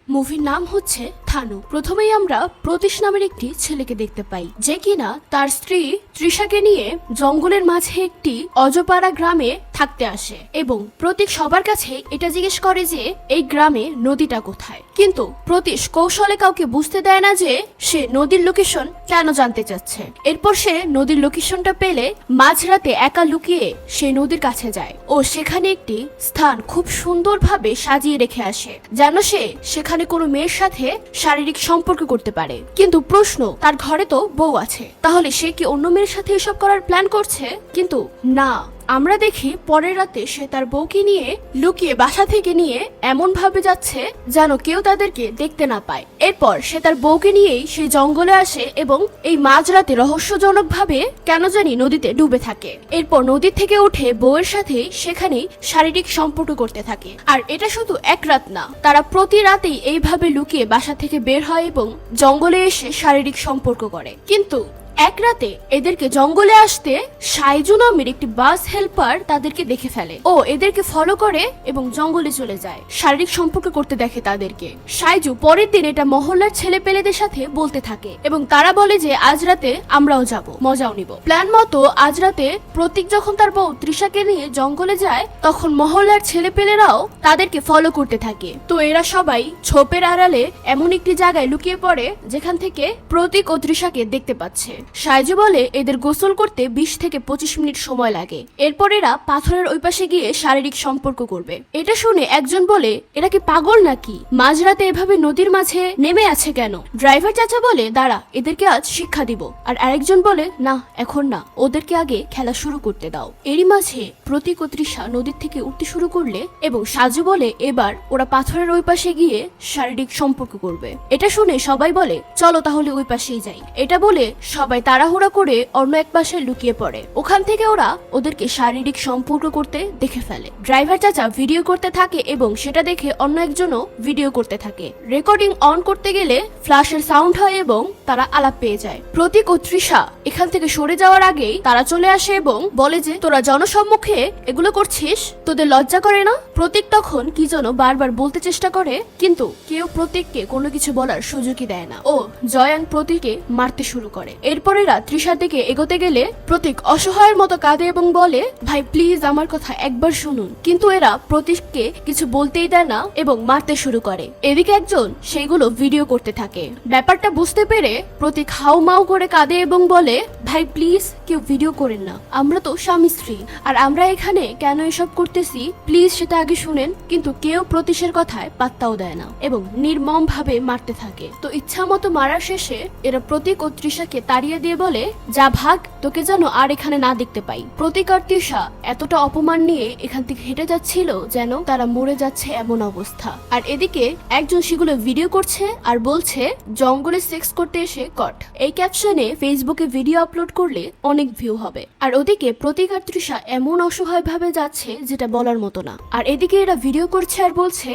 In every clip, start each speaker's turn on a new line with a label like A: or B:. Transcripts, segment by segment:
A: মুভির নাম হচ্ছে থানু। প্রথমেই আমরা প্রতীশ নামের একটি ছেলেকে দেখতে পাই, যে কিনা তার স্ত্রী তৃষাকে নিয়ে জঙ্গলের মাঝে একটি অজপাড়া গ্রামে থাকতে আসে এবং প্রতীক সবার কাছে এটা জিজ্ঞেস করে যে এই গ্রামে নদীটা কোথায়। কিন্তু প্রতীশ কৌশলে কাউকে বুঝতে দেয় না যে সে নদীর লোকেশন কেন জানতে চাচ্ছে। এরপর সে নদীর লোকেশনটা পেলে মাঝরাতে একা লুকিয়ে সে নদীর কাছে যায় ও সেখানে একটি স্থান খুব সুন্দরভাবে সাজিয়ে রেখে আসে, যেন সে সেখানে কোনো মেয়ের সাথে শারীরিক সম্পর্ক করতে পারে। কিন্তু প্রশ্ন, তার ঘরে তো বউ আছে, তাহলে সে কি অন্য মেয়ের সাথে এসব করার প্ল্যান করছে? কিন্তু না, আমরা দেখি পরের রাতে সে তার বউকে নিয়ে লুকিয়ে বাসা থেকে নিয়ে এমন ভাবে যাচ্ছে যেন কেউ তাদেরকে দেখতে না পায়। এরপর সে তার বউকে নিয়েই সেই জঙ্গলে আসে এবং এই মাঝরাতে রহস্যজনক ভাবে কেন জানি নদীতে ডুবে থাকে। এরপর নদী থেকে উঠে বউয়ের সাথে সেখানে শারীরিক সম্পর্ক করতে থাকে। আর এটা শুধু এক রাত না, তারা প্রতি রাতেই এইভাবে লুকিয়ে বাসা থেকে বের হয় এবং জঙ্গলে এসে শারীরিক সম্পর্ক করে। কিন্তু এক রাতে এদেরকে জঙ্গলে আসতে সাইজু নামের একটি বাস হেল্পার তাদেরকে দেখে ফেলে ও এদেরকে ফলো করে এবং জঙ্গলে চলে যায়, শারীরিক সম্পর্ক করতে দেখে তাদেরকে। সাইজু পরের দিন এটা মহল্লার ছেলে পেলেদের সাথে বলতে থাকে এবং তারা বলে যে আজ রাতে আমরাও যাব, মজাও নিব। প্ল্যান মতো আজ রাতে প্রতীক যখন তার বউ তৃষাকে নিয়ে জঙ্গলে যায়, তখন মহল্লার ছেলে পেলেরাও তাদেরকে ফলো করতে থাকে। তো এরা সবাই ছোপের আড়ালে এমন একটি জায়গায় লুকিয়ে পড়ে যেখান থেকে প্রতীক ও তৃষাকে দেখতে পাচ্ছে। সাইজু বলে এদের গোসল করতে 20 থেকে 25 মিনিট সময় লাগে। এরপর এরা পাথরের ওই পাশে গিয়ে শারীরিক সম্পর্ক করবে। এটা শুনে একজন বলে, এরা কি পাগল নাকি, মাঝরাতে এভাবে নদীর মাঝে নেমে আছে কেন? ড্রাইভার চাচা বলে, দাঁড়া, এদেরকে আজ শিক্ষা দিব। আর আরেকজন বলে, না এখন না, ওদেরকে আগে খেলা শুরু করতে দাও। এরই মাঝে প্রতীক ও তৃষা নদীর থেকে উঠতে শুরু করলে এবং সাজু বলে এবার ওরা পাথরের ওই পাশে গিয়ে শারীরিক সম্পর্ক করবে। এটা শুনে সবাই বলে, চলো তাহলে ওই পাশেই যাই। এটা বলে সবাই তাড়াহুড়া করে অন্য এক পাশে লুকিয়ে পড়ে। ওখান থেকে ওরা ওদেরকে শারীরিক সম্পর্ক করতে দেখে ফেলে। ড্রাইভার চাচা ভিডিও করতে থাকে এবং সেটা দেখে অন্য একজনও ভিডিও করতে থাকে। রেকর্ডিং অন করতে গেলে ফ্ল্যাশের সাউন্ড হয় এবং তারা আলাপ পেয়ে যায়। প্রতীক ও তৃষা এখান থেকে সরে যাওয়ার আগেই তারা চলে আসে এবং বলে যে তোরা জনসম্মুখে এগুলো করছিস, তোদের লজ্জা করে না? প্রতীক তখন কি যেন বারবার বলতে চেষ্টা করে, কিন্তু কেউ প্রতীককে কোনো কিছু বলার সুযোগই দেয় না ও জয়ান প্রতীককে মারতে শুরু করে। এরপরে তৃষার দিকে এগোতে গেলে প্রতীক অসহায়ের মতো কাঁদে এবং বলে, ভাই প্লিজ আমার কথা একবার শুনুন। কিন্তু এরা প্রতীককে কিছু বলতেই দেয় না এবং মারতে শুরু করে। এদিকে একজন সেগুলো ভিডিও করতে থাকে। ব্যাপারটা বুঝতে পেরে প্রতীক হাউ মাউ করে কাঁদে এবং বলে, ভাই প্লিজ কেউ ভিডিও করেন না, আমরা তো স্বামী স্ত্রী, আর আমরা এখানে কেন এসব করতেছি প্লিজ সেটা আগে শুনেন। কিন্তু কেউ প্রতীশের কথায় পাত্তাও দেয় না এবং নির্মম ভাবে মারতে থাকে। তো ইচ্ছা মতো মারার শেষে এরা প্রতীক ও তৃষাকে তাড়িয়ে দিয়ে বলে, যা ভাগ, তোকে যেন আর এখানে না দেখতে পাই। প্রতীক আর তৃষা এতটা অপমান নিয়ে এখান থেকে হেঁটে যাচ্ছিল যেন তারা মরে যাচ্ছে এমন অবস্থা। আর এদিকে একজন সেগুলো ভিডিও করছে আর বলছে, জঙ্গলে সেক্স করতে এসে কট। এই ক্যাপশনে ফেসবুকে ভিডিও আপলোড করলে অনেক ভিউ হবে। আর ওদিকে প্রতীক আর তৃষা এমন অসহায় ভাবে যাচ্ছে যেটা বলার মতো না। আর এদিকে এরা ভিডিও করছে আর বলছে,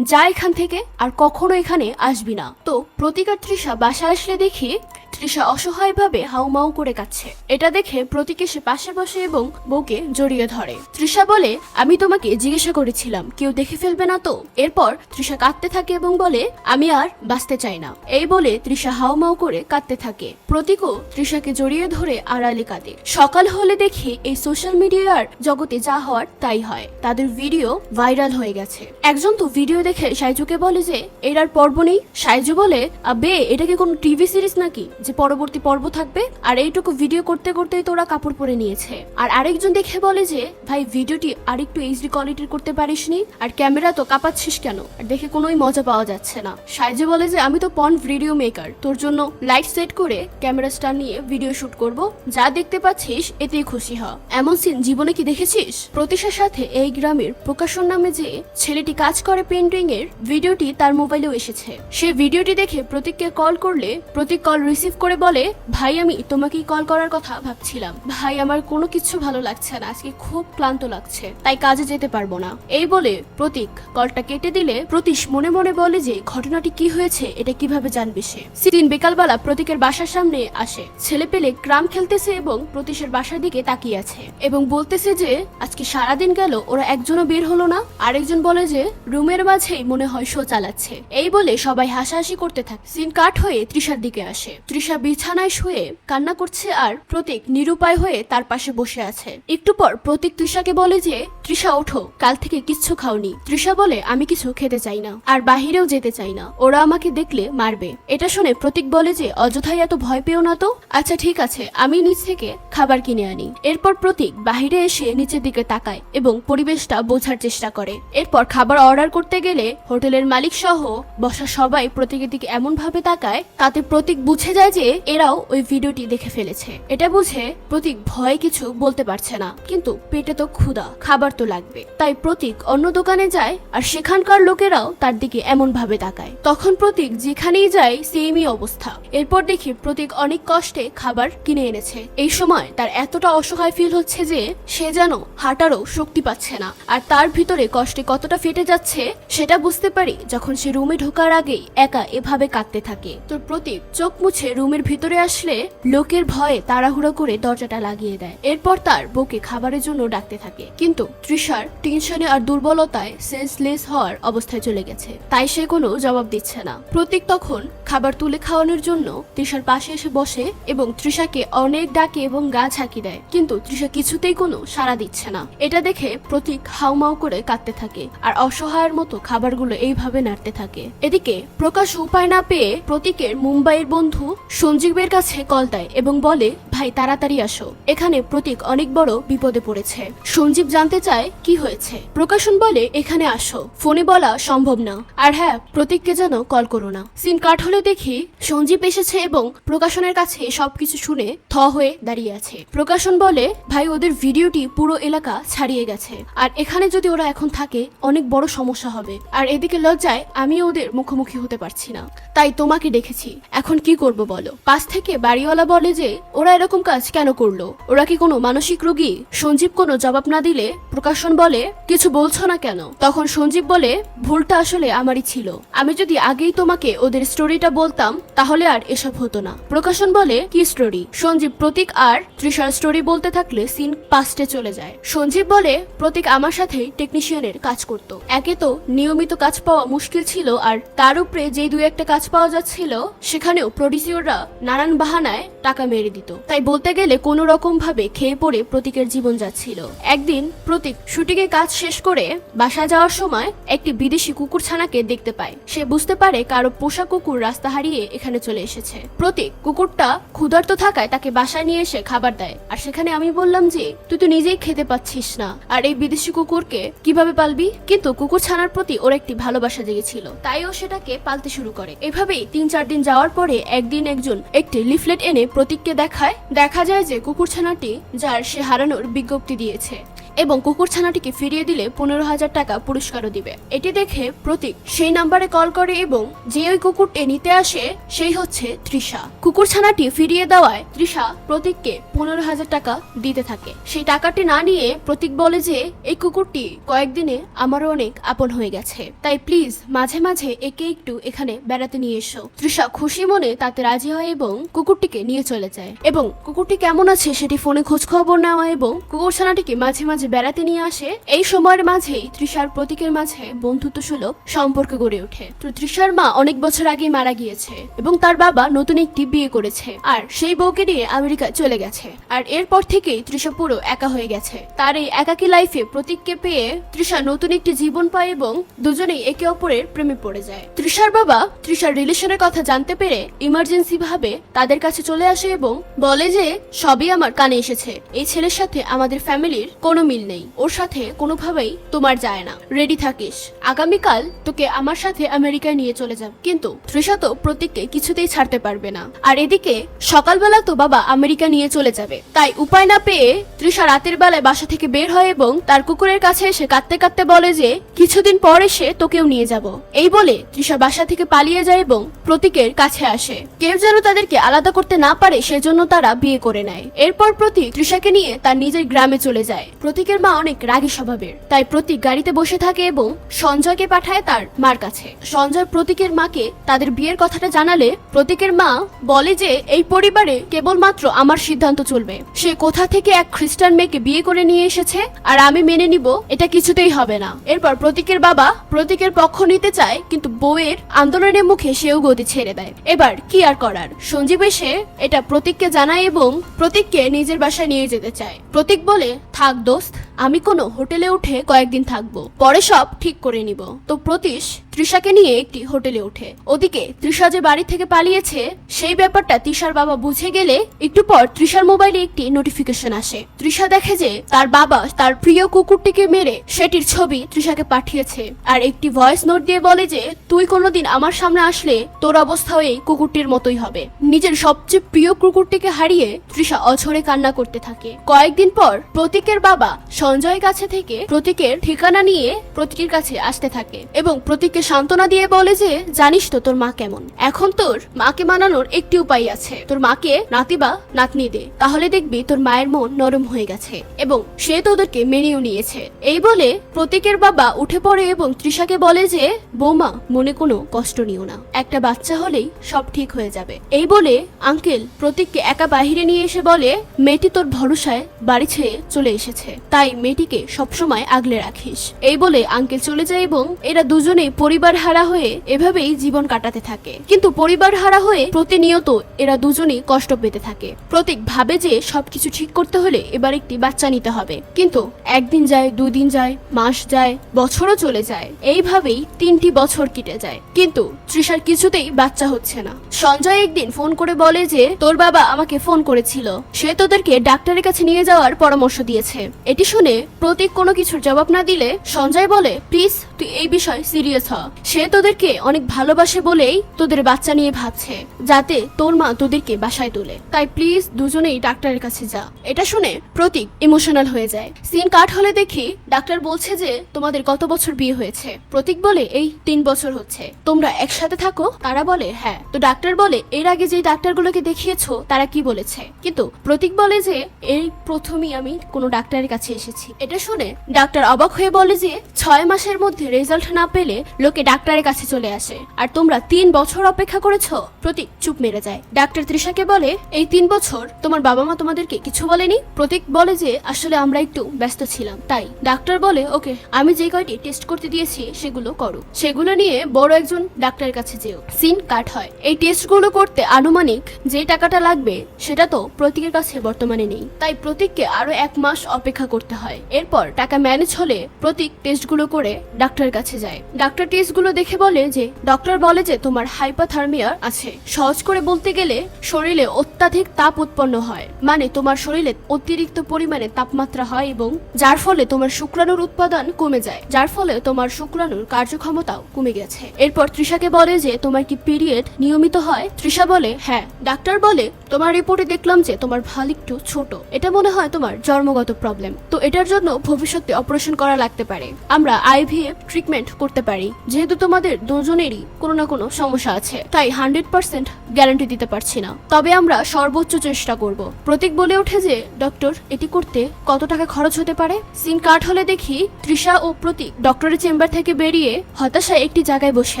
A: যা এখান থেকে, আর কখনো এখানে আসবি না। তো প্রতীক আর তৃষা বাসা আসলে দেখি তৃষা অসহায় ভাবে হাউমাউ করে কাচ্ছে। এটা দেখে প্রতীক এসে পাশে বসে এবং বউকে জড়িয়ে ধরে। তৃষা বলে, আমি তোমাকে জিজ্ঞাসা করেছিলাম কেউ দেখে ফেলবে না তো? এরপর তৃষা কাঁদতে থাকে এবং বলে, আমি আর বাঁচতে চাই না। এই বলে তৃষা হাউমাউ করে কাঁদতে থাকে। প্রতীকও তৃষাকে জড়িয়ে ধরে আড়ালে কাঁদে। সকাল হলে দেখি এই সোশ্যাল মিডিয়ার জগতে যা হওয়ার তাই হয়। তাদের ভিডিও ভাইরাল হয়ে গেছে। একজন তো ভিডিও দেখে সাইজুকে বলে যে এর আর পর্ব নেই। সাইজু বলে, আবে এটা কি কোনো টিভি সিরিজ নাকি যে পরবর্তী পর্ব থাকবে? আর এইটুকু ভিডিও করতে করতেই তোরা কাপড় পরে নিয়েছে। আর আরেকজন দেখে বলে যে ভাই ভিডিওটি আরেকটু এইচডি কোয়ালিটির করতে পারিসনি? আর ক্যামেরা তো কাঁপাচ্ছিস কেন? আর দেখে কোনোই মজা পাওয়া যাচ্ছে না। সাইজু বলে যে আমি তো পর্ন ভিডিও মেকার, তোর জন্য লাইট সেট করে ক্যামেরা স্ট্যান্ড নিয়ে ভিডিও শুট করব, যা দেখতে পাচ্ছিস এতেই খুশি হ। এমন সিন জীবনে কি দেখেছিস? প্রতীশের সাথে এই গ্রামের প্রকাশন নামে যে ছেলেটি কাজ করে পেন্টিং এর ভিডিওটি তার মোবাইলেও এসেছে। সে ভিডিওটি দেখে প্রতীককে কল করলে প্রতীক কল রিসিভ রিসিভ করে বলে, ভাই আমি তোমাকেই কল করার কথা ভাবছিলাম। ভাই আমার কোনো কিছু ভালো লাগছে না, আজকে খুব ক্লান্ত লাগছে, তাই কাজে যেতে পারবো না। এই বলে প্রতীক কলটা কেটে দিলে প্রতীশ মনে মনে বলে যে ঘটনাটি কি হয়েছে এটা কিভাবে জানবে সে। দিন বিকালবেলা প্রতীকের বাসার সামনে আসে। ছেলে পেলে গ্রাম খেলতেছে এবং প্রতীশের বাসার দিকে তাকিয়ে আছে এবং বলতেছে যে আজকে সারাদিন গেল ওরা একজনও বের হলো না। আরেকজন বলে যে রুমের মাঝেই মনে হয় শো চালাচ্ছে। এই বলে সবাই হাসাহাসি করতে থাকে। সিন কাট হয়ে তৃষার দিকে আসে। তৃষা বিছানায় শুয়ে কান্না করছে আর প্রতীক নিরুপায় হয়ে তার পাশে বসে আছে। একটু পর প্রতীক তৃষাকে বলে যে তৃষা ওঠো, কাল থেকে কিচ্ছু খাওনি। তৃষা বলে আমি কিছু খেতে চাই না আর বাহিরেও যেতে চাই না, ওরা আমাকে দেখলে মারবে। এটা শুনে প্রতীক বলে যে অযথাই এত ভয় পেও না তো। আচ্ছা ঠিক আছে, আমি নিচ থেকে খাবার কিনে আনি। এরপর প্রতীক বাহিরে এসে নিচের দিকে তাকায় এবং পরিবেশটা বোঝার চেষ্টা করে। এরপর খাবার অর্ডার করতে গেলে হোটেলের মালিক সহ বসা সবাই প্রতীকের দিকে এমন ভাবে তাকায় তাতে প্রতীক বুঝে যায় যে এরাও ওই ভিডিওটি দেখে ফেলেছে। এটা বুঝে প্রতীক ভয়ে কিছু বলতে পারছে না, কিন্তু পেটে তো ক্ষুধা, খাবার তো লাগবে। তাই প্রতীক অন্য দোকানে যায় আর সেখানকার লোকেরাও তার দিকে এমন ভাবে তাকায়। তখন প্রতীক যেখানেই যায় সেমই অবস্থা। এরপর দেখি প্রতীক অনেক কষ্টে খাবার কিনে এনেছে। এই সময় তার এতটা অসহায় ফিল হচ্ছে যে সে যেন হাঁটারও শক্তি পাচ্ছে না, আর তার ভিতরে কষ্টে কতটা ফেটে যাচ্ছে সেটা বুঝতে পারি যখন সে রুমে ঢোকার আগেই একা এভাবে কাঁদতে থাকে। তো প্রতীক চোখ মুছে রুমের ভিতরে আসলে লোকের ভয়ে তাড়াহুড়ো করে দরজাটা লাগিয়ে দেয়। এরপর তার বউকে খাবারের জন্য ডাকতে থাকে, কিন্তু তৃষার টেনশনে আর দুর্বলতায় সেন্সলেস হওয়ার অবস্থায় চলে গেছে, তাই সে কোনো জবাব দিচ্ছে না। প্রতীক তখন খাবার তুলে খাওয়ানোর জন্য তৃষার পাশে এসে বসে এবং তৃষাকে অনেক ডাকে এবং গা ঝাঁকি দেয়, কিন্তু তৃষা কিছুতেই কোনো সাড়া দিচ্ছে না। এটা দেখে প্রতীক হাউমাউ করে কাঁদতে থাকে আর অসহায়ের মতো খাবারগুলো এইভাবে নাড়তে থাকে। এদিকে প্রকাশ উপায় না পেয়ে প্রতীকের মুম্বাইয়ের বন্ধু সঞ্জীবের কাছে কল দেয় এবং বলে, ভাই তাড়াতাড়ি আসো, এখানে প্রতীক অনেক বড় বিপদে পড়েছে। সঞ্জীব জানতে চায় কি হয়েছে। প্রকাশন বলে এখানে আসো, ফোনে বলা সম্ভব না, আর হ্যাঁ প্রতীককে যেন কল করো না। সিন কাট হলে দেখি সঞ্জীব এসেছে এবং প্রকাশনের কাছে সবকিছু শুনে থ হয়ে দাঁড়িয়ে আছে। প্রকাশন বলে, ভাই ওদের ভিডিওটি পুরো এলাকা ছাড়িয়ে গেছে, আর এখানে যদি ওরা এখন থাকে অনেক বড় সমস্যা হবে, আর এদিকে লজ্জায় আমি ওদের মুখোমুখি হতে পারছি না, তাই তোমাকে ডেকেছি, এখন কি করব বলো। পাশ থেকে বাড়িওয়ালা বলে যে ওরা এরকম কাজ কেন করলো, ওরা কি কোনো মানসিক রোগী? সঞ্জীব কোনো জবাব না দিলে প্রকাশন বলে, কিছু বলছো না কেন? তখন সঞ্জীব বলে, ভুলটা আসলে আমারই ছিল, আমি যদি আগেই তোমাকে ওদের স্টোরিটা বলতাম তাহলে আর এসব হতো না। প্রকাশন বলে, কি স্টোরি? সঞ্জীব প্রতীক আর তৃষার স্টোরি বলতে থাকলে সিন পাস্টে চলে যায়। সঞ্জীব বলে, প্রতীক আমার সাথে টেকনিশিয়ানের কাজ করত, একে তো নিয়মিত কাজ পাওয়া মুশকিল ছিল, আর তার উপরে যে দুই একটা কাজ পাওয়া যাচ্ছিল সেখানেও প্রডিউসাররা নানান বাহানায় টাকা মেরে দিত, তাই বলতে গেলে কোনো রকম ভাবে খেয়ে পড়ে প্রতীকের জীবন যাচ্ছিল। একদিন প্রতীক শুটিং এ কাজ শেষ করে বাসা যাওয়ার সময় একটি বিদেশি কুকুরছানাকে দেখতে পায়। সে বুঝতে পারে কারো পোষা কুকুর রাস্তা হারিয়ে এখানে চলে এসেছে। প্রতীক কুকুরটা ক্ষুধার্ত থাকায় তাকে বাসায় নিয়ে এসে খাবার দেয়, আর সেখানে আমি বললাম যে তুই তো নিজেই খেতে পাচ্ছিস না, আর এই বিদেশি কুকুরকে কিভাবে পালবি? কিন্তু কুকুর ছানার প্রতি ওর একটি ভালোবাসা জেগেছিল, তাই ও সেটাকে পালতে শুরু করে। এভাবেই 3-4 দিন যাওয়ার পরে একদিন একজন একটি লিফলেট এনে প্রতীককে দেখায়। দেখা যায় যে কুকুর ছানাটি যার সে হারানোর বিজ্ঞপ্তি দিয়েছে এবং কুকুর ছানাটিকে ফিরিয়ে দিলে 15,000 টাকা পুরস্কারও দিবে। এটি দেখে প্রতীক সেই নাম্বারে কল করে এবং যে ওই কুকুরটি নিতে আসে সেই হচ্ছে তৃষা। কুকুর ছানাটি ফিরিয়ে দেওয়ায় তৃষা প্রতীককে 15,000 টাকা দিতে থাকে। সেই টাকাটি না নিয়ে প্রতীক বলে যে এই কুকুরটি কয়েকদিনে আমারও অনেক আপন হয়ে গেছে, তাই প্লিজ মাঝে মাঝে একে একটু এখানে বেড়াতে নিয়ে এসো। তৃষা খুশি মনে তাতে রাজি হয় এবং কুকুরটিকে নিয়ে চলে যায় এবং কুকুরটি কেমন আছে সেটি ফোনে খোঁজ খবর নেওয়া এবং কুকুর ছানাটিকে মাঝে মাঝে বেড়াতে নিয়ে আসে। এই সময়ের মাঝেই তৃষার প্রতীকের মাঝে বন্ধুত্ব সুলভ সম্পর্ক গড়ে ওঠে। তো তৃষার মা অনেক বছর আগে মারা গিয়েছে এবং তার বাবা নতুন একটি বিয়ে করেছে, আর সেই বউকে নিয়ে আমেরিকা চলে গেছে। আর এরপর থেকেই তৃষা পুরো একা হয়ে গেছে। তার এই একাকী লাইফে প্রতীককে পেয়ে তৃষা নতুন একটি জীবন পায় এবং দুজনেই একে অপরের প্রেমে পড়ে যায়। তৃষার বাবা তৃষার রিলেশনের কথা জানতে পেরে ইমার্জেন্সি ভাবে তাদের কাছে চলে আসে এবং বলে যে সবই আমার কানে এসেছে, এই ছেলের সাথে আমাদের ফ্যামিলির কোনো মিল নেই, ওর সাথে কোনোভাবেই তোমার যায় না। রেডি থাকিস, আগামীকাল তোকে আমার সাথে আমেরিকায় নিয়ে চলে যাব। কিন্তু তৃষা তো প্রতীককে কিছুতেই ছাড়তে পারবে না। আর এদিকে সকালবেলা তো বাবা আমেরিকা নিয়ে চলে যাবে, তাই উপায় না পেয়ে তৃষা রাতের বেলায় বাসা থেকে বের হয় এবং তার কুকুরের কাছে এসে কাঁদতে কাঁদতে বলে যে কিছুদিন পর এসে তোকেও নিয়ে যাব। এই বলে তৃষা বাসা থেকে পালিয়ে যায় এবং প্রতীকের কাছে আসে। কেউ যেন তাদেরকে আলাদা করতে না পারে সেজন্য তারা বিয়ে করে নেয়। এরপর প্রতীক তৃষাকে নিয়ে তার নিজের গ্রামে চলে যায়। প্রতীকের মা অনেক রাগী স্বভাবের, তাই প্রতীক গাড়িতে বসে থাকে এবং সঞ্জয়কে পাঠায় তার মার কাছে। সঞ্জয় প্রতীকের মাকে তাদের বিয়ের কথাটা জানালে প্রতীকের মা বলে যে এই পরিবারে কেবলমাত্র আমার সিদ্ধান্ত চলবে। সে কোথা থেকে এক খ্রিস্টান মেয়েকে বিয়ে করে নিয়ে এসেছে আর আমি মেনে নিব, এটা কিছুতেই হবে না। এরপর প্রতীকের বাবা প্রতীকের পক্ষ নিতে চায়, কিন্তু বউয়ের আন্দোলনের মুখে সেও গদি ছেড়ে দেয়। এবার কি আর করার, সঞ্জীব এসে এটা প্রতীককে জানায় এবং প্রতীককে নিজের বাসায় নিয়ে যেতে চায়। প্রতীক বলে থাক দোস্ত, আমি কোনো হোটেলে উঠে কয়েকদিন থাকবো, পরে সব ঠিক করে নিব। তো প্রতীশ তৃষাকে নিয়ে একটি হোটেলে ওঠে। ওদিকে তৃষা যে বাড়ি থেকে পালিয়েছে সেই ব্যাপারটা তৃষার বাবা বুঝে গেলে একটু পর তৃষার মোবাইলে একটি নোটিফিকেশন আসে। তৃষা দেখে যে তার বাবা তার প্রিয় কুকুরটিকে মেরে সেটির ছবি তৃষাকে পাঠিয়েছে আর একটি ভয়েস নোট দিয়ে বলে যে তুই কোনোদিন আমার সামনে আসলে তোর অবস্থাও এই কুকুরটির মতোই হবে। নিজের সবচেয়ে প্রিয় কুকুরটিকে হারিয়ে তৃষা অঝরে কান্না করতে থাকে। কয়েকদিন পর প্রতীকের বাবা সঞ্জয়ের কাছে থেকে প্রতীকের ঠিকানা নিয়ে প্রতীকের কাছে আসতে থাকে এবং প্রতীককে সান্ত্বনা দিয়ে বলে যে জানিস তো তোর মা কেমন, এখন তোর মাকে মানানোর একটি উপায় আছে, তোর মাকে নাতি বা নাতনি দে, তাহলে দেখবি তোর মায়ের মন নরম হয়ে গেছে এবং সে তোদেরকে মেনেও নিয়েছে। এই বলে প্রতীকের বাবা উঠে পড়ে এবং তৃষাকে বলে যে বৌমা মনে কোনো কষ্ট নিও না, একটা বাচ্চা হলেই সব ঠিক হয়ে যাবে। এই বলে আঙ্কেল প্রতীককে একা বাহিরে নিয়ে এসে বলে মেয়েটি তোর ভরসায় বাড়ি ছেড়ে চলে এসেছে, তাই মেয়েটিকে সবসময় আগলে রাখিস। এই বলে আঙ্কেল চলে যায় এবং এরা দুজনেই পরিবার হারা হয়ে এভাবেই জীবন কাটাতে থাকে। কিন্তু পরিবার হারা হয়ে প্রতিনিয়ত এরা দুজনেই কষ্ট পেতে থাকে। প্রতীক ভাবে যে সবকিছু ঠিক করতে হলে এবার একটি বাচ্চা নিতে হবে, কিন্তু একদিন যায়, দুদিন যায়, মাস যায়, বছরও চলে যায়। এইভাবেই 3টি বছর কেটে যায়, কিন্তু তৃষার কিছুতেই বাচ্চা হচ্ছে না। সঞ্জয় একদিন ফোন করে বলে যে তোর বাবা আমাকে ফোন করেছিল, সে তোদেরকে ডাক্তারের কাছে নিয়ে যাওয়ার পরামর্শ দিয়েছে। এটি শুনে প্রতীক কোনো কিছুর জবাব না দিলে সঞ্জয় বলে প্লিজ তুই এই বিষয় সিরিয়াস হ, সে তোদেরকে অনেক ভালোবাসে বলেই তোদের বাচ্চা নিয়ে ভাবছে যাতে তোর মা তোদেরকে বাসায় তোলে, তাই প্লিজ দুজনেই ডাক্তারের কাছে যা। এটা শুনে প্রতীক ইমোশনাল হয়ে যায়। সিন কাট হলে দেখি ডাক্তার বলছে যে তোমাদের কত বছর বিয়ে হয়েছে। প্রতীক বলে এই 3 বছর হচ্ছে। তোমরা একসাথে থাকো? তারা বলে হ্যাঁ। তো ডাক্তার বলে এর আগে যে ডাক্তারগুলোকে দেখিয়েছো তারা কি বলেছে? কিন্তু প্রতীক বলে যে এই প্রথমেই আমি কোনো ডাক্তারের কাছে এসেছি। এটা শুনে ডাক্তার অবাক হয়ে বলে যে 6 মাসের মধ্যে রেজাল্ট না পেলে লোকে ডাক্তারের কাছে চলে আসে, আর তোমরা 3 বছর অপেক্ষা করেছো। প্রতীক চুপ মেরে যায়। ডাক্তার তৃষাকে বলে এই 3 বছর তোমার বাবা মা তোমাদেরকে কিছু বলেনি? প্রতীক বলে যে আসলে আমরা একটু ব্যস্ত ছিলাম তাই। ডাক্তার বলে ওকে, আমি যে কয়টি টেস্ট করতে দিয়েছি সেগুলো করো, সেগুলো নিয়ে বড় একজন ডাক্তারের কাছে যেও। সিন কাট হয়। এই টেস্টগুলো করতে আনুমানিক যে টাকাটা লাগবে সেটা তো প্রতীকের কাছে বর্তমানে নেই, তাই প্রতীককে আরো 1 মাস অপেক্ষা করতে হয়। এরপর টাকা ম্যানেজ হলে প্রতীক টেস্টগুলো করে ডাক্তারের কাছে যায়। ডাক্তার টেস্টগুলো দেখে বলে যে ডক্টর বলে যে তোমার হাইপোথার্মিয়া আছে। সহজ করে বলতে গেলে শরীরে অত্যাধিক তাপ উৎপন্ন হয়, মানে তোমার শরীরে অতিরিক্ত পরিমাণে তাপমাত্রা হয় এবং যার ফলে তোমার শুক্রাণুর উৎপাদন কমে যায়, যার ফলে তোমার শুক্রাণুর কার্যক্ষমতাও কমে গেছে। এরপর তৃষাকে বলে যে তোমার কি পিরিয়ড নিয়মিত হয়? তৃষা বলে হ্যাঁ। ডাক্তার বলে তোমার রিপোর্টে দেখলাম যে তোমার ভাল একটু ছোট, এটা মনে হয় তোমার জন্মগত প্রবলেম, তো এটার জন্য ভবিষ্যতে অপারেশন করা লাগতে পারে। আমরা আইভিএফ ট্রিটমেন্ট করতে পারি, যেহেতু তোমাদের দুজনেরই কোনো না কোনো সমস্যা আছে, তাই 100% গ্যারান্টি দিতে পারছি না, তবে আমরা সর্বোচ্চ চেষ্টা করব। প্রতীক বলে ওঠে যে ডক্টর এটি করতে কত টাকা খরচ হতে পারে? সিন কাট হলে দেখি তৃষা ও প্রতীক ডক্টরের চেম্বার থেকে বেরিয়ে হতাশায় একটি জায়গায় বসে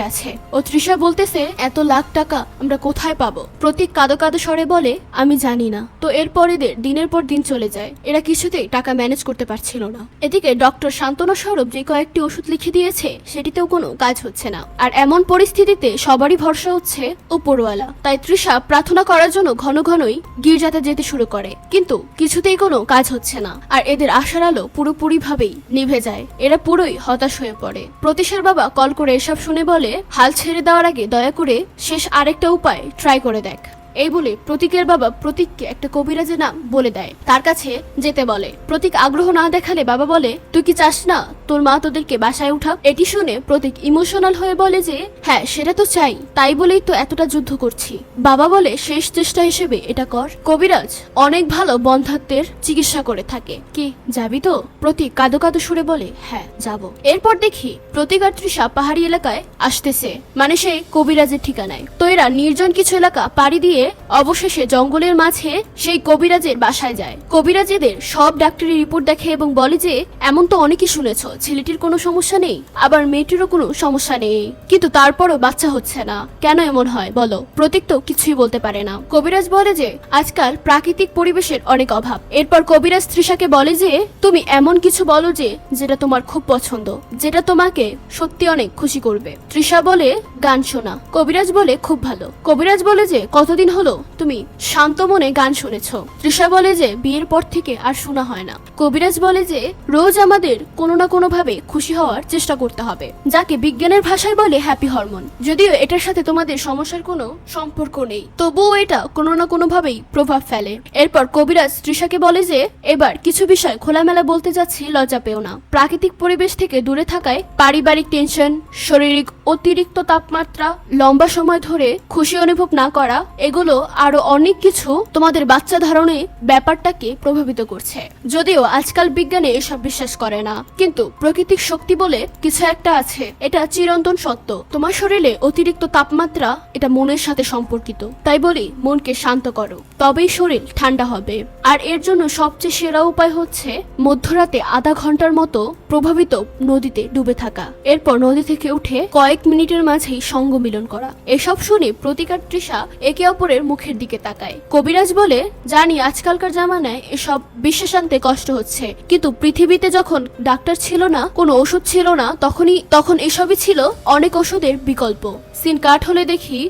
A: আছে ও তৃষা বলতেছে এত লাখ টাকা আমরা কোথায় পাবো? প্রতীক কাঁদো কাঁদো স্বরে বলে আমি জানি না। তো এরপর এদের দিনের পর দিন চলে যায়, এরা কিছুতেই টাকা ম্যানেজ করতে পারছিল না। এদিকে ডক্টর শান্তনা স্বরূপ যে কয়েকটি ওষুধ লিখে দিয়েছে সেটিতেও কোনো কাজ হচ্ছে না, আর এমন পরিস্থিতিতে সবারই ভরসা হচ্ছে উপরওয়ালা, তাই তৃষা প্রার্থনা করার জন্য ঘন ঘনই গির্জাতে যেতে শুরু করে, কিন্তু কিছুতেই কোনো কাজ হচ্ছে না, আর এদের আশার আলো পুরোপুরি ভাবেই নিভে যায়। এরা পুরোই হতাশ হয়ে পড়ে। প্রতীশের বাবা কল করে এসব শুনে বলে হাল ছেড়ে দেওয়ার আগে দয়া করে শেষ আরেকটা উপায় ট্রাই করে দেখ। এই বলে প্রতীকের বাবা প্রতীককে একটা কবিরাজের নাম বলে দেয়, তার কাছে যেতে বলে। প্রতীক আগ্রহ না দেখালে বাবা বলে, তুই কি চাস না তোর মা তোদেরকে বাসায় উঠা? এটি শুনে প্রতীক ইমোশনাল হয়ে বলে যে হ্যাঁ সেটা তো চাই, তাই বলেই তো এতটা যুদ্ধ করছি। বাবা বলে শেষ চেষ্টা হিসেবে এটা কর। কবিরাজ অনেক ভালো বন্ধাত্বের চিকিৎসা করে থাকে। কি যাবি তো? প্রতীক কাঁদো কাঁদো সুরে বলে হ্যাঁ যাব। এরপর দেখি প্রতীক আর তৃষা পাহাড়ি এলাকায় আসতেছে, মানে সেই কবিরাজের ঠিকানায়। তো এরা নির্জন কিছু এলাকা পাড়ি দিয়ে অবশেষে জঙ্গলের মাঝে সেই কবিরাজের বাসায় যায়। কবিরাজ এদের সব ডাক্তারি রিপোর্ট দেখে এবং বলে যে এমন তো অনেকই শুনেছ, ছেলেটির কোনো সমস্যা নেই, আবার মেয়েটিরও কোনো সমস্যা নেই, কিন্তু তারপরও বাচ্চা হচ্ছে না, কেন এমন হয় বলো? প্রতীক তো কিছুই বলতে পারে না। কবিরাজ বলে যে আজকাল প্রাকৃতিক পরিবেশের অনেক অভাব। এরপর কবিরাজ তৃষাকে বলে যে তুমি এমন কিছু বলো যে যেটা তোমার খুব পছন্দ, যেটা তোমাকে সত্যি অনেক খুশি করবে। তৃষা বলে গান শোনা। কবিরাজ বলে খুব ভালো। কবিরাজ বলে যে কতদিন হলো তুমি শান্ত মনে গান শুনেছো? তৃষা বলে যে বিয়ের পর থেকে আর শোনা হয় না। কবিরাজ বলে যে রোজ আমাদের কোনো না কোনো ভাবে খুশি হওয়ার চেষ্টা করতে হবে, যাকে বিজ্ঞানের ভাষায় বলে হ্যাপি হরমোন। যদিও এটার সাথে তোমাদের সমস্যার কোনো সম্পর্ক নেই, তবুও এটা কোনো না কোনো ভাবেই প্রভাব ফেলে। এরপর কবিরাজ তৃষাকে বলে যে এবার কিছু বিষয় খোলামেলা বলতে যাচ্ছি, লজ্জা পেও না। প্রাকৃতিক পরিবেশ থেকে দূরে থাকায় পারিবারিক টেনশন, শারীরিক অতিরিক্ত তাপমাত্রা, লম্বা সময় ধরে খুশি অনুভব না করা, এগুলো আরো অনেক কিছু তোমাদের বাচ্চা ধারণে ব্যাপারটাকে প্রভাবিত করছে। যদিও আজকাল বিজ্ঞানে এসব বিশ্বাস করে না, কিন্তু প্রাকৃতিক শক্তি বলে কিছু একটা আছে, এটা চিরন্তন সত্য। তোমার শরীরে অতিরিক্ত তাপমাত্রা এটা মনের সাথে সম্পর্কিত, তাই বলি মনকে শান্ত করো, তবেই শরীর ঠান্ডা হবে। আর এর জন্য সবচেয়ে সেরা উপায় হচ্ছে মধ্যরাতে আধা ঘন্টার মতো প্রভাবিত নদীতে ডুবে থাকা, এরপর নদী থেকে উঠে কয়েক মিনিটের মাঝেই সঙ্গ মিলন করা। এসব শুনে প্রতীক আর তৃষা একে অপরের মুখের দিকে তাকায়। কবিরাজ বলে জানি আজকালকার জামানায় এসব বিশ্বাস আনতে কষ্ট হচ্ছে, কিন্তু পৃথিবীতে যখন ডাক্তার ছিল না, কোনো ওষুধ ছিল না, তখন এসবই ছিল অনেক ওষুধের বিকল্প। সিন কাট হলে দেখি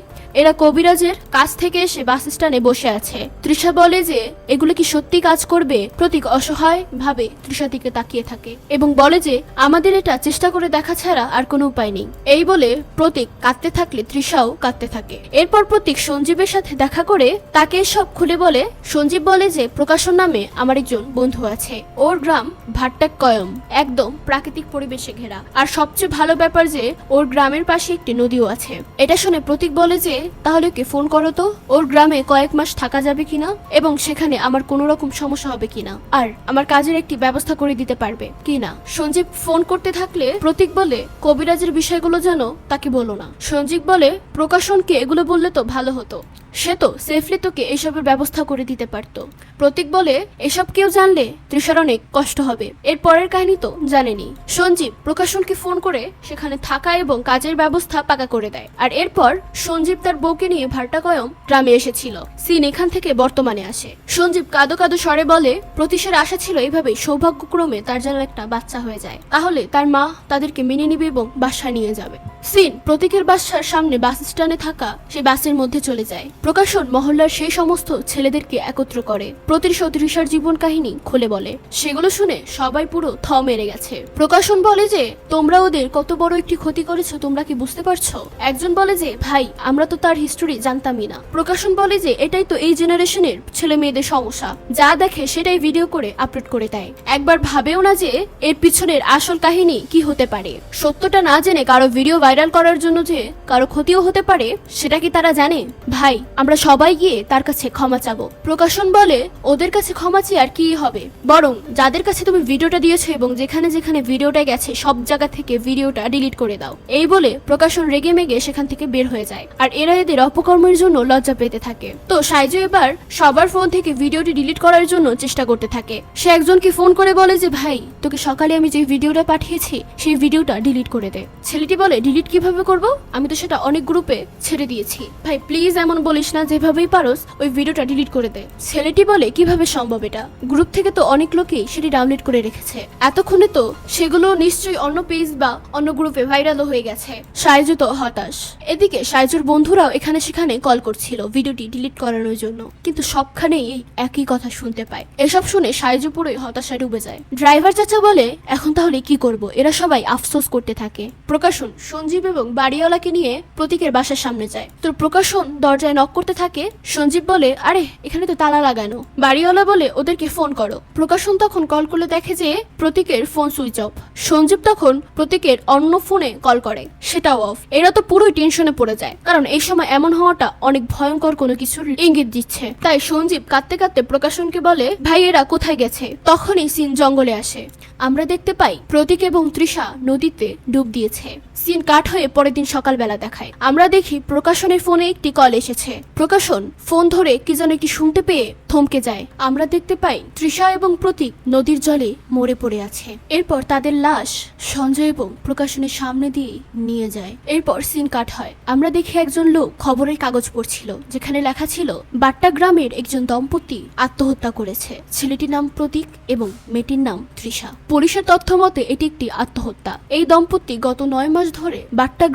A: এরা কবিরাজের কাছ থেকে এসে বাস স্ট্যান্ডে বসে আছে। তৃষা বলে যে এগুলো কি সত্যি কাজ করবে? প্রতীক অসহায় ভাবে তৃষার দিকে তাকিয়ে থাকে এবং বলে যে আমাদের এটা চেষ্টা করে দেখা ছাড়া আর কোনো উপায় নেই। এই বলে প্রতীক কাঁদতে থাকলে তৃষাও কাঁদতে থাকে। এরপর প্রতীক সঞ্জীবের সাথে দেখা করে তাকে সব খুলে বলে। সঞ্জীব বলে যে প্রকাশন নামে আমার একজন বন্ধু আছে, ওর গ্রাম ভাট্টাকয়ম, একদম প্রাকৃতিক পরিবেশে ঘেরা, আর সবচেয়ে ভালো ব্যাপার যে ওর গ্রামের পাশে একটি নদীও আছে। এটা শুনে প্রতীক বলে যে তাহলে ওকে ফোন করো তো, ওর গ্রামে কয়েক মাস থাকা যাবে কিনা এবং সেখানে আমার কোনো রকম সমস্যা হবে কিনা, আর আমার কাজের একটি ব্যবস্থা করে দিতে পারবে কিনা। সঞ্জীব ফোন করতে থাকলে প্রতীক বলে কবিরাজের বিষয়গুলো যেন তাকে বলো না। সঞ্জীব বলে প্রকাশনকে এগুলো বললে তো ভালো হতো, সে তো সেফলি তোকে এসবের ব্যবস্থা করে দিতে পারতো। প্রতীক বলে এসব কেউ জানলে তৃষার অনেক কষ্ট হবে। এর পরের কাহিনী তো জানেনি। সঞ্জীব প্রকাশনকে ফোন করে সেখানে থাকা এবং কাজের ব্যবস্থা পাকা করে দেয়। আর এরপর সঞ্জীব তার বউকে নিয়ে ভাট্টাকয়ম গ্রামে এসেছিল। সিন এখান থেকে বর্তমানে আসে। সঞ্জীব কাঁদো কাঁদো স্বরে বলে প্রতীশের আশা ছিল এইভাবেই সৌভাগ্যক্রমে তার যেন একটা বাচ্চা হয়ে যায়, তাহলে তার মা তাদেরকে মেনে নিবে এবং বাসায় নিয়ে যাবে। সিন প্রতীকের বাসার সামনে বাস স্ট্যান্ডে থাকা সেই বাসের মধ্যে চলে যায়। প্রকাশন মহল্লার সেই সমস্ত ছেলেদেরকে একত্র করে প্রতিশোধ তৃষার জীবন কাহিনী খুলে বলে। সেগুলো শুনে সবাই পুরো থ মেরে গেছে। প্রকাশন বলে যে তোমরা ওদের কত বড় একটি ক্ষতি করেছো তোমরা কি বুঝতে পারছো? একজন বলে যে ভাই আমরা তো তার হিস্টোরি জানতামই না। প্রকাশন বলে যে এটাই তো এই জেনারেশনের ছেলে মেয়েদের সমস্যা, যা দেখে সেটাই ভিডিও করে আপলোড করে দেয়, একবার ভাবেও না যে এর পিছনের আসল কাহিনী কি হতে পারে। সত্যটা না জেনে কারো ভিডিও ভাইরাল করার জন্য যে কারো ক্ষতিও হতে পারে সেটা কি তারা জানে? ভাই আমরা সবাই গিয়ে তার কাছে ক্ষমা চাবো। প্রকাশন বলে ওদের কাছে ক্ষমা চেয়ে আর কি হবে, বরং যাদের কাছে তুমি ভিডিওটা দিয়েছো এবং যেখানে যেখানে ভিডিওটা গেছে সব জায়গা থেকে ভিডিওটা ডিলিট করে দাও। এই বলে প্রকাশন রেগে মেগে সেখান থেকে বের হয়ে যায়। আর এরা এদের অপকর্মের জন্য লজ্জা পেতে থাকে। তো সাইজু এবার সবার ফোন থেকে ভিডিওটি ডিলিট করার জন্য চেষ্টা করতে থাকে। সে একজনকে ফোন করে বলে যে ভাই তোকে সকালে আমি যে ভিডিওটা পাঠিয়েছি সেই ভিডিওটা ডিলিট করে দে। ছেলেটি বলে ডিলিট কিভাবে করব, আমি তো সেটা অনেক গ্রুপে ছেড়ে দিয়েছি। ভাই প্লিজ এমন বলিস না, যেভাবেই পারোস ওই ভিডিওটা ডিলিট করে দে। ছেলেটি বলে কিভাবে সম্ভব, এটা গ্রুপ থেকে তো অনেক লোকই সেটি ডাউনলোড করে রেখেছে, এতক্ষণে তো সেগুলো নিশ্চয়ই অন্য পেজ বা অন্য গ্রুপে ভাইরালও হয়ে গেছে। সাইজু তো হতাশ, লাশ। এদিকে সাইজুর বন্ধুরাও এখানে সেখানে কল করছিল ভিডিওটি ডিলিট করানোর জন্য, কিন্তু সবখানেই এই একই কথা শুনতে পায়। এসব শুনে সাইজু পুরোই হতাশায় ডুবে যায়। ড্রাইভার চাচা বলে, এখন তাহলে কি করব? এরা সবাই আফসোস করতে থাকে। প্রকাশন সঞ্জীব এবং বাড়িওয়ালাকে নিয়ে প্রতীকের বাসার সামনে যায়। তো প্রকাশন দরজায় নক করতে থাকে। সঞ্জীব বলে, আরে এখানে তো তালা লাগানো। বাড়িওয়ালা বলে, ওদেরকে ফোন করো। প্রকাশন তখন কল করলে দেখে যে প্রতীকের ফোন সুইচ অফ। সঞ্জীব তখন প্রতীকের অন্য ফোনে কল করে, সেটাও অফ। এরা তো পুরোই টেনশনে পড়ে যায়, কারণ এই সময় এমন হওয়াটা অনেক ভয়ঙ্কর কোনো কিছুর ইঙ্গিত দিচ্ছে। তাই সঞ্জীব কাঁদতে কাঁদতে প্রকাশনকে বলে, ভাই এরা কোথায় গেছে? তখনই সিন জঙ্গলে আসে। আমরা দেখতে পাই প্রতীক এবং তৃষা নদীতে ডুব দিয়েছে। সিন কাট হয়ে পরের দিন সকালবেলা দেখায়। আমরা দেখি প্রকাশনের ফোনে একটি কল এসেছে। প্রকাশন ফোন ধরে কি যেন একটি শুনতে পেয়ে থমকে যায়। আমরা দেখতে পাই তৃষা এবং প্রতীক নদীর জলে মরে পড়ে আছে। এরপর তাদের লাশ সঞ্জয় এবং প্রকাশনের সামনে দিয়ে নিয়ে যায়। এরপর সিন কাট হয়। আমরা দেখি একজন লোক খবরের কাগজ পড়ছিল, যেখানে লেখা ছিল বাট্টা গ্রামের একজন দম্পতি আত্মহত্যা করেছে। ছেলেটির নাম প্রতীক এবং মেয়েটির নাম তৃষা। পুলিশের তথ্য মতে এটি একটি আত্মহত্যা। এই দম্পতি গত 9 মাস ধরে বাট্টা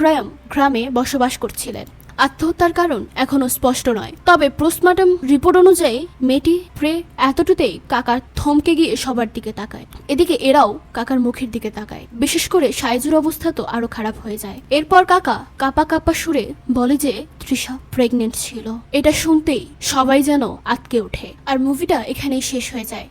A: গ্রামে বসবাস করছিলেন। আত্মহত্যার কারণ এখনো স্পষ্ট নয়, তবে পোস্টমর্টম রিপোর্ট অনুযায়ী মেয়েটি প্রে এতটুতেই কাকা থমকে গিয়ে সবার দিকে তাকায়। এদিকে এরাও কাকার মুখের দিকে তাকায়। বিশেষ করে সাইজুর অবস্থা তো আরো খারাপ হয়ে যায়। এরপর কাকা কাপা কাপা সুরে বলে যে তৃষা প্রেগনেন্ট ছিল। এটা শুনতেই সবাই যেন আটকে ওঠে। আর মুভিটা এখানেই শেষ হয়ে যায়।